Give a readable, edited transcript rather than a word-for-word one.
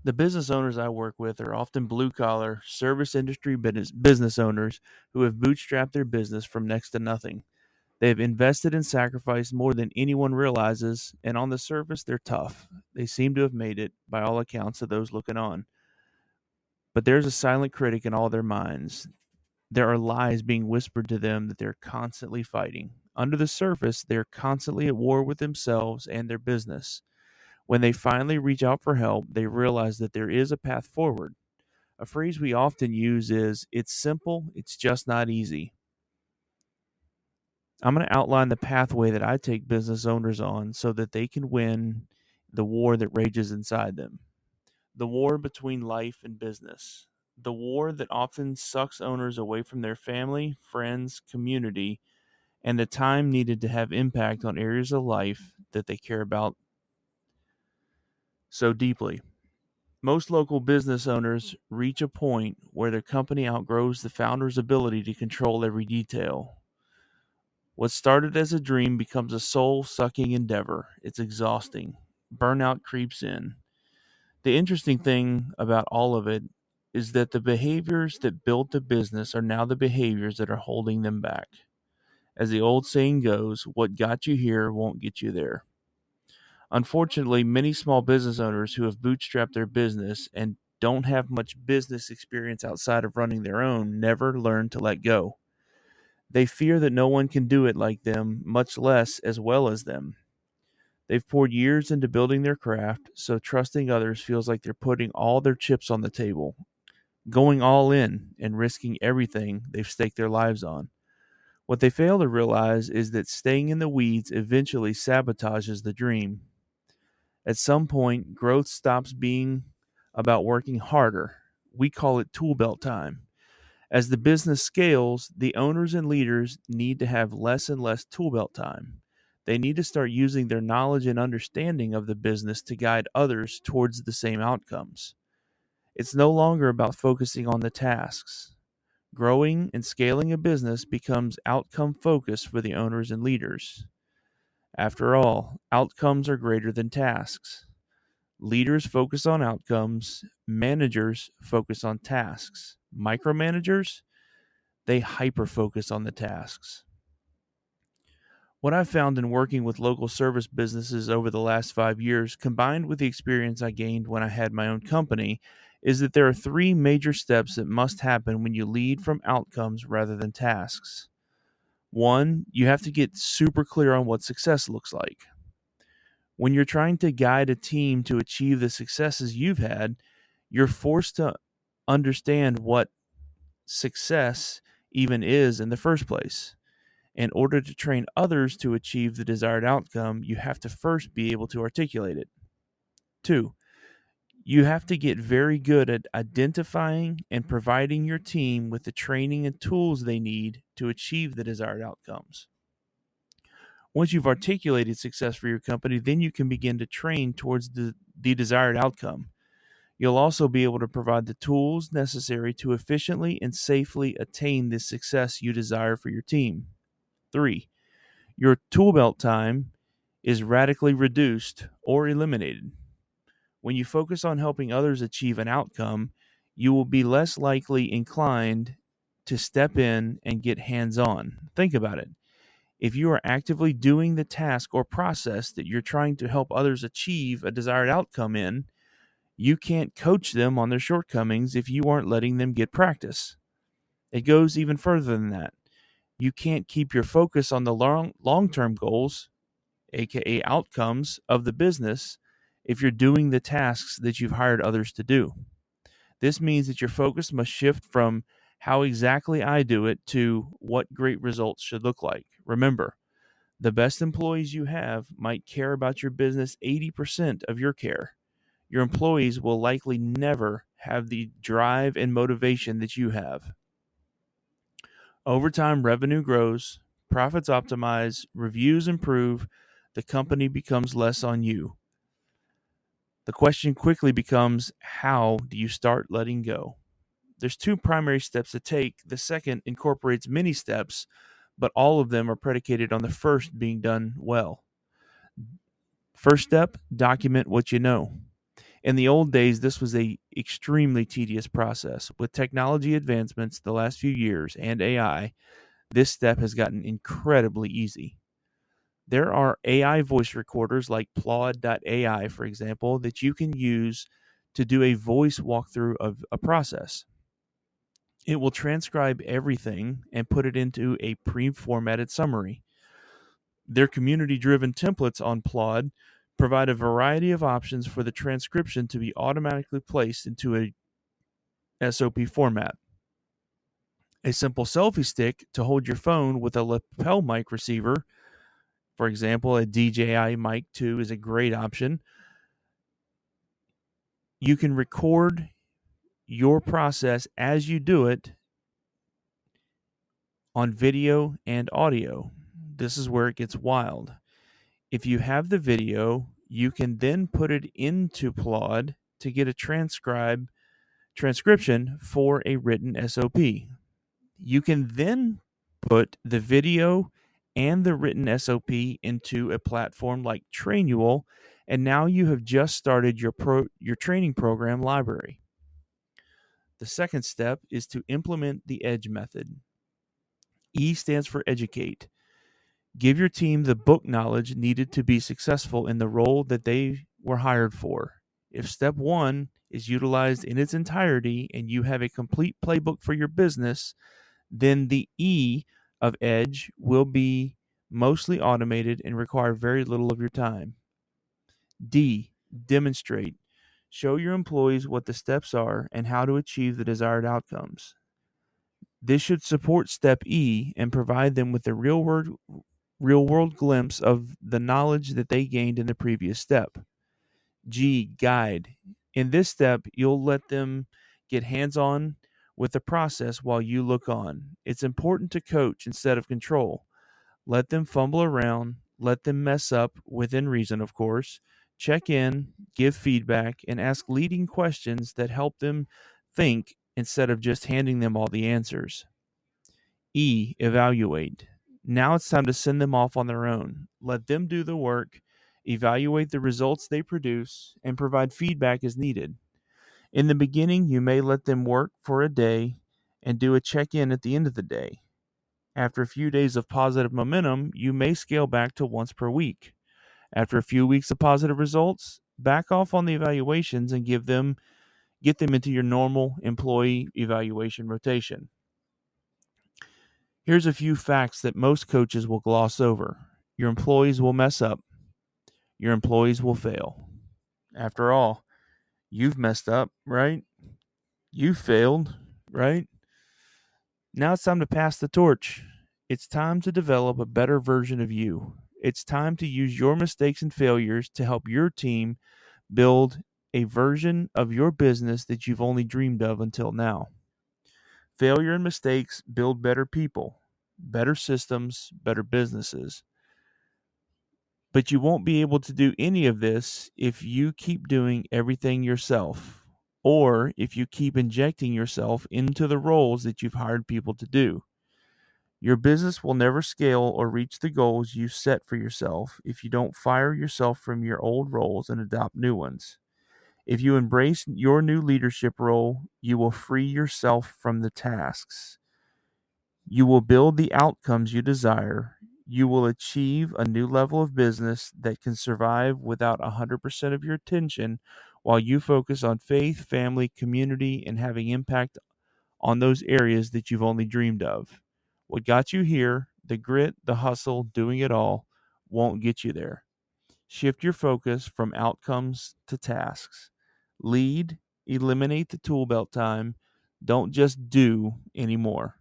The business owners I work with are often blue collar, service industry business owners who have bootstrapped their business from next to nothing. They have invested and sacrificed more than anyone realizes, and on the surface, they're tough. They seem to have made it, by all accounts, to those looking on. But there's a silent critic in all their minds. There are lies being whispered to them that they're constantly fighting. Under the surface, they're constantly at war with themselves and their business. When they finally reach out for help, they realize that there is a path forward. A phrase we often use is, "It's simple, it's just not easy." I'm going to outline the pathway that I take business owners on so that they can win the war that rages inside them. The war between life and business. The war that often sucks owners away from their family, friends, community, and the time needed to have impact on areas of life that they care about so deeply. Most local business owners reach a point where their company outgrows the founder's ability to control every detail. What started as a dream becomes a soul sucking endeavor. It's exhausting. Burnout creeps in. The interesting thing about all of it is that the behaviors that built the business are now the behaviors that are holding them back. As the old saying goes, what got you here won't get you there. Unfortunately, many small business owners who have bootstrapped their business and don't have much business experience outside of running their own never learn to let go. They fear that no one can do it like them, much less as well as them. They've poured years into building their craft, so trusting others feels like they're putting all their chips on the table, going all in and risking everything they've staked their lives on. What they fail to realize is that staying in the weeds eventually sabotages the dream. At some point, growth stops being about working harder. We call it tool belt time. As the business scales, the owners and leaders need to have less and less tool belt time. They need to start using their knowledge and understanding of the business to guide others towards the same outcomes. It's no longer about focusing on the tasks. Growing and scaling a business becomes outcome focused for the owners and leaders. After all, outcomes are greater than tasks. Leaders focus on outcomes, managers focus on tasks. Micromanagers, they hyper focus on the tasks. What I've found in working with local service businesses over the last 5 years, combined with the experience I gained when I had my own company, is that there are three major steps that must happen when you lead from outcomes rather than tasks. One, you have to get super clear on what success looks like. When you're trying to guide a team to achieve the successes you've had, you're forced to understand what success even is in the first place. In order to train others to achieve the desired outcome, you have to first be able to articulate it. Two, you have to get very good at identifying and providing your team with the training and tools they need to achieve the desired outcomes. Once you've articulated success for your company, then you can begin to train towards the desired outcome. You'll also be able to provide the tools necessary to efficiently and safely attain the success you desire for your team. Three, your tool belt time is radically reduced or eliminated. When you focus on helping others achieve an outcome, you will be less likely inclined to step in and get hands on. Think about it. If you are actively doing the task or process that you're trying to help others achieve a desired outcome in, you can't coach them on their shortcomings if you aren't letting them get practice. It goes even further than that. You can't keep your focus on the long-term goals, aka outcomes of the business, if you're doing the tasks that you've hired others to do. This means that your focus must shift from how exactly I do it to what great results should look like. Remember, the best employees you have might care about your business 80% of your care. Your employees will likely never have the drive and motivation that you have. Over time, revenue grows, profits optimize, reviews improve, the company becomes less on you. The question quickly becomes, how do you start letting go? There's two primary steps to take. The second incorporates many steps, but all of them are predicated on the first being done well. First step, document what you know. In the old days, this was a extremely tedious process. With technology advancements the last few years and AI, this step has gotten incredibly easy. There are AI voice recorders like Plod.ai, for example, that you can use to do a voice walkthrough of a process. It will transcribe everything and put it into a pre-formatted summary. Their community-driven templates on Plod provide a variety of options for the transcription to be automatically placed into a SOP format. A simple selfie stick to hold your phone with a lapel mic receiver, for example, a DJI Mic 2 is a great option. You can record your process as you do it on video and audio. This is where it gets wild. If you have the video, you can then put it into Plod to get a transcription for a written SOP. You can then put the video and the written SOP into a platform like Trainual, and now you have just started your training program library. The second step is to implement the EDGE method. E stands for educate. Give your team the book knowledge needed to be successful in the role that they were hired for. If step 1 is utilized in its entirety and you have a complete playbook for your business, then the E of EDGE will be mostly automated and require very little of your time. D, demonstrate. Show your employees what the steps are and how to achieve the desired outcomes. This should support step E and provide them with a real world glimpse of the knowledge that they gained in the previous step. G, guide. In this step, you'll let them get hands-on with the process while you look on. It's important to coach instead of control. Let them fumble around, let them mess up within reason, of course. Check in, give feedback, and ask leading questions that help them think instead of just handing them all the answers. E, evaluate. Now it's time to send them off on their own. Let them do the work, evaluate the results they produce, and provide feedback as needed. In the beginning, you may let them work for a day and do a check-in at the end of the day. After a few days of positive momentum, you may scale back to once per week. After a few weeks of positive results, back off on the evaluations and get them into your normal employee evaluation rotation. Here's a few facts that most coaches will gloss over. Your employees will mess up. Your employees will fail. After all, you've messed up, right? You failed, right? Now it's time to pass the torch. It's time to develop a better version of you. It's time to use your mistakes and failures to help your team build a version of your business that you've only dreamed of until now. Failure and mistakes build better people, better systems, better businesses. But you won't be able to do any of this if you keep doing everything yourself, or if you keep injecting yourself into the roles that you've hired people to do. Your business will never scale or reach the goals you set for yourself if you don't fire yourself from your old roles and adopt new ones. If you embrace your new leadership role, you will free yourself from the tasks. You will build the outcomes you desire. You will achieve a new level of business that can survive without 100% of your attention while you focus on faith, family, community, and having impact on those areas that you've only dreamed of. What got you here, the grit, the hustle, doing it all, won't get you there. Shift your focus from outcomes to tasks. Lead, eliminate the tool belt time. Don't just do anymore.